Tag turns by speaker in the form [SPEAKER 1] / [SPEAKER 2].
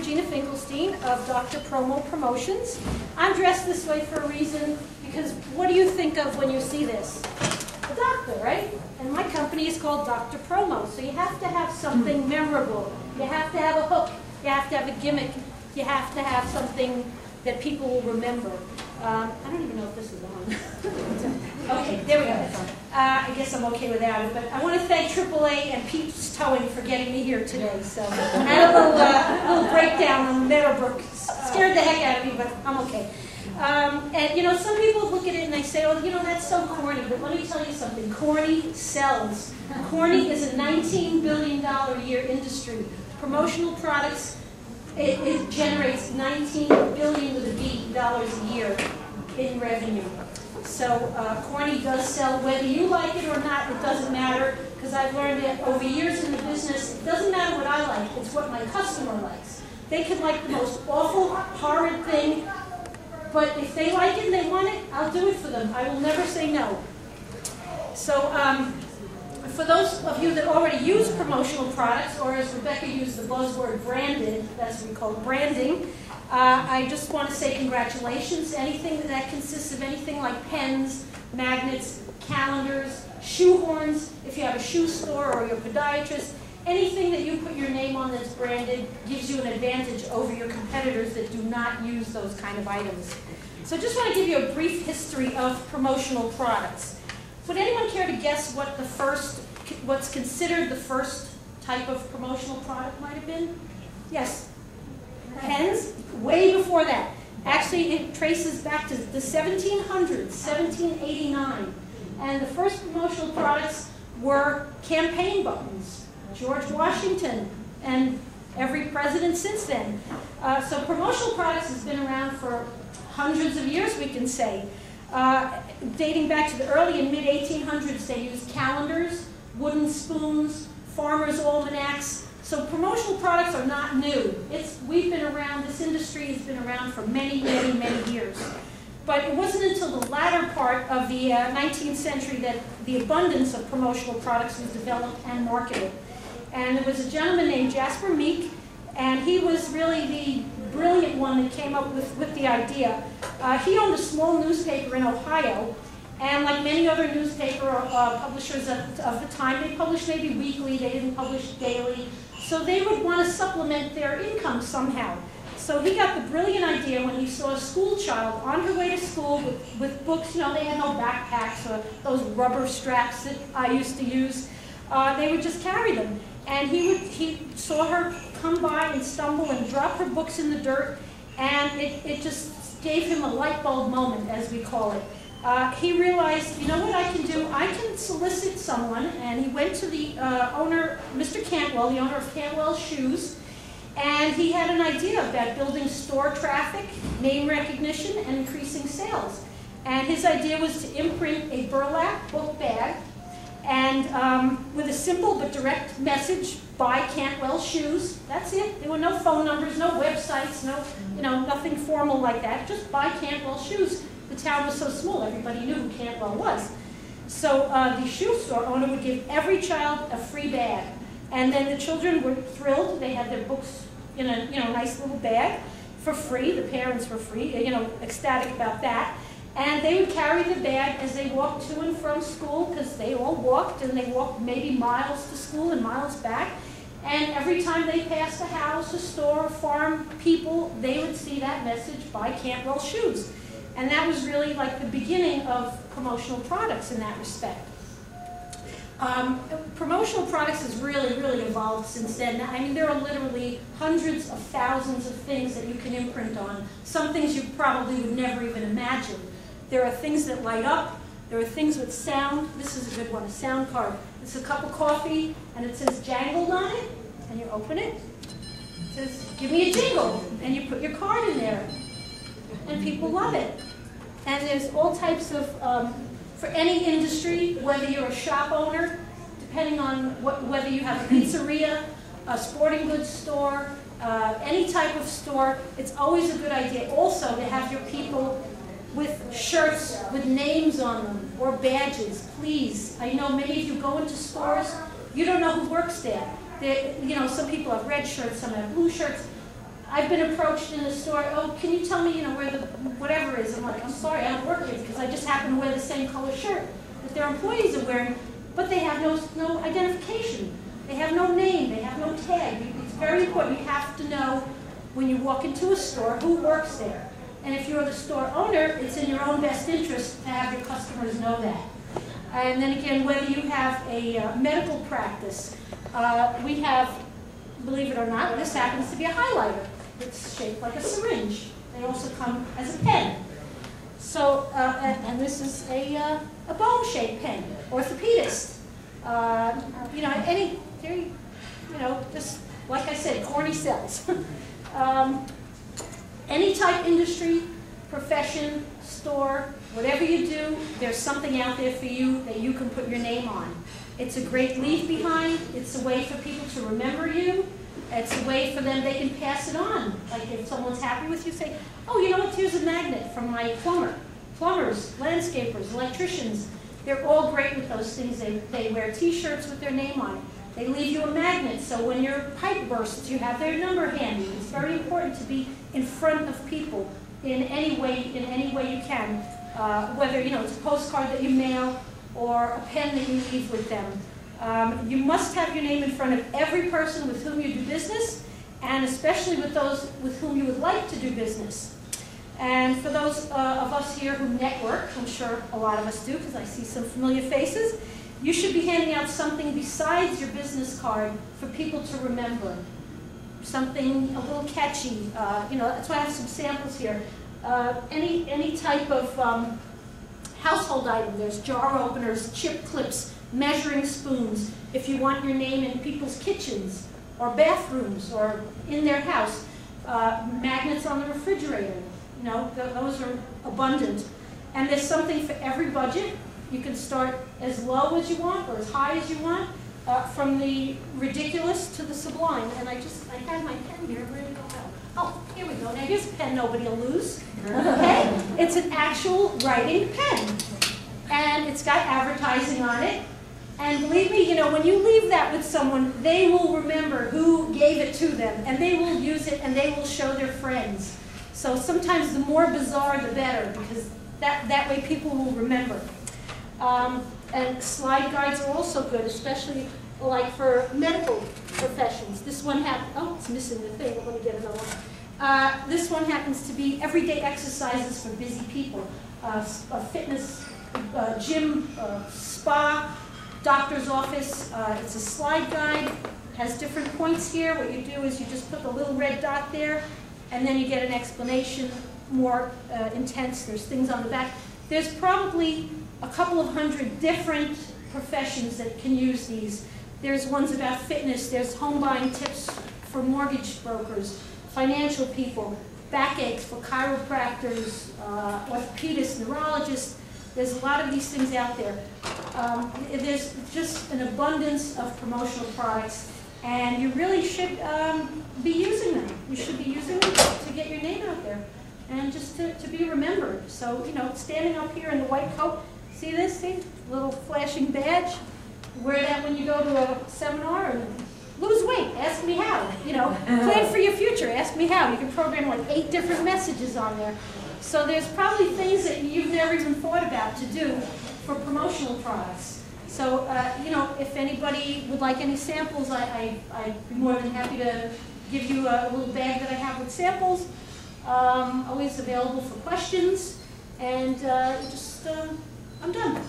[SPEAKER 1] Regina Finkelstein of Dr. Promo Promotions. I'm dressed this way for a reason, because what do you think of when you see this? A doctor, right? And my company is called Dr. Promo, so you have to have something memorable. You have to have a hook. You have to have a gimmick. You have to have something that people will remember. I don't even know if this is on. Okay, there we go. I guess I'm okay without it, but I want to thank AAA and Pete's Towing for getting me here today. So I had a little breakdown on Meadowbrook. Scared the heck out of me, but I'm okay. And you know, some people look at it and they say, oh, you know, that's so corny. But let me tell you something. Corny sells. Corny is a $19 billion a year industry. Promotional products, it generates $19 billion with a B dollars a year in revenue. So corny does sell, whether you like it or not. It doesn't matter, because I've learned that over years in the business. It doesn't matter what I like; it's what my customer likes. They can like the most awful, horrid thing, but if they like it and they want it, I'll do it for them. I will never say no. So for those of you that already use promotional products, or as Rebecca used the buzzword branded, that's what we call branding, I just want to say congratulations. Anything that consists of anything like pens, magnets, calendars, shoehorns, if you have a shoe store or you're a podiatrist, anything that you put your name on that's branded gives you an advantage over your competitors that do not use those kind of items. So I just want to give you a brief history of promotional products. Would anyone care to guess what what's considered the first type of promotional product might have been? Yes? Pens? Way before that. Actually, it traces back to the 1700s, 1789. And the first promotional products were campaign buttons. George Washington and every president since then. So promotional products has been around for hundreds of years, we can say. Dating back to the early and mid-1800s, they used calendars, wooden spoons, farmers' almanacs. So promotional products are not new. We've been around, this industry has been around for many, many, many years. But it wasn't until the latter part of the 19th century that the abundance of promotional products was developed and marketed. And there was a gentleman named Jasper Meek, and he was really the brilliant one that came up with the idea. He owned a small newspaper in Ohio, and like many other newspaper publishers of the time, they published maybe weekly, they didn't publish daily, so they would want to supplement their income somehow. So he got the brilliant idea when he saw a school child on her way to school with books. You know, they had no backpacks or those rubber straps that I used to use. They would just carry them. And he saw her come by and stumble and drop her books in the dirt, and it just gave him a light bulb moment, as we call it. He realized, you know what I can do? I can solicit someone, and he went to the owner, Mr. Cantwell, the owner of Cantwell Shoes, and he had an idea about building store traffic, name recognition, and increasing sales. And his idea was to imprint a burlap book bag, and with a simple but direct message, buy Cantwell Shoes. That's it. There were no phone numbers, no websites, nothing formal like that. Just buy Cantwell Shoes. The town was so small, everybody knew who Cantwell was. So the shoe store owner would give every child a free bag. And then the children were thrilled. They had their books in a nice little bag for free. The parents were free, ecstatic about that. And they would carry the bag as they walked to and from school, because they all walked, and they walked maybe miles to school and miles back. And every time they passed a house, a store, farm, people, they would see that message, buy Cantwell Shoes. And that was really like the beginning of promotional products in that respect. Promotional products has really, really evolved since then. I mean, there are literally hundreds of thousands of things that you can imprint on. Some things you probably would never even imagine. There are things that light up. There are things with sound. This is a good one, a sound card. It's a cup of coffee, and it says jangled on it, and you open it. It says, give me a jingle, and you put your card in there. And people love it. And there's all types of, for any industry, whether you're a shop owner, depending on whether you have a pizzeria, a sporting goods store, any type of store, it's always a good idea also to have your people with shirts with names on them or badges, please. I know many of you go into stores, you don't know who works there. Some people have red shirts, some have blue shirts. I've been approached in the store, oh, can you tell me, where the whatever is? I'm like, I'm sorry, I don't work here because I just happen to wear the same color shirt that their employees are wearing, but they have no identification. They have no name, they have no tag. It's very important. You have to know when you walk into a store who works there. And if you're the store owner, it's in your own best interest to have your customers know that. And then again, whether you have a medical practice, we have, believe it or not, this happens to be a highlighter. It's shaped like a syringe. They also come as a pen. So, and this is a bone-shaped pen, orthopedist. Just like I said, corny cells. Any type industry, profession, store, whatever you do, there's something out there for you that you can put your name on. It's a great leave behind. It's a way for people to remember you. It's a way for them, they can pass it on. Like if someone's happy with you, say, oh, you know what, here's a magnet from my plumbers, landscapers, electricians. They're all great with those things. They wear t-shirts with their name on it. They leave you a magnet, so when your pipe bursts, you have their number handy. It's very important to be in front of people in any way you can. Whether it's a postcard that you mail or a pen that you leave with them. You must have your name in front of every person with whom you do business, and especially with those with whom you would like to do business. And for those of us here who network, I'm sure a lot of us do because I see some familiar faces, you should be handing out something besides your business card for people to remember. Something a little catchy. That's why I have some samples here. Any type of household item. There's jar openers, chip clips, measuring spoons. If you want your name in people's kitchens or bathrooms or in their house, magnets on the refrigerator. Those are abundant. And there's something for every budget. You can start as low as you want or as high as you want, from the ridiculous to the sublime. And I had my pen here. Where did it go? Oh, here we go. Now here's a pen nobody will lose. Okay? It's an actual writing pen. And it's got advertising on it. And believe me, when you leave that with someone, they will remember who gave it to them. And they will use it and they will show their friends. So sometimes the more bizarre, the better, because that way people will remember. And slide guides are also good, especially like for medical professions. This one it's missing the thing, but let me get another one. This one happens to be everyday exercises for busy people. A fitness, gym, spa, doctor's office. It's a slide guide, has different points here. What you do is you just put the little red dot there, and then you get an explanation, more intense. There's things on the back. There's probably a couple of hundred different professions that can use these. There's ones about fitness. There's home buying tips for mortgage brokers, financial people, backaches for chiropractors, orthopedists, neurologists. There's a lot of these things out there. There's just an abundance of promotional products, and you really should be using them. You should be using them to get your name out there and just to be remembered. So, standing up here in the white coat, see this? See? Little flashing badge. Wear that when you go to a seminar and lose weight. Ask me how. Plan for your future. Ask me how. You can program like 8 different messages on there. So there's probably things that you've never even thought about to do for promotional products. So, if anybody would like any samples, I'd be more than happy to give you a little bag that I have with samples. Always available for questions. And I'm done.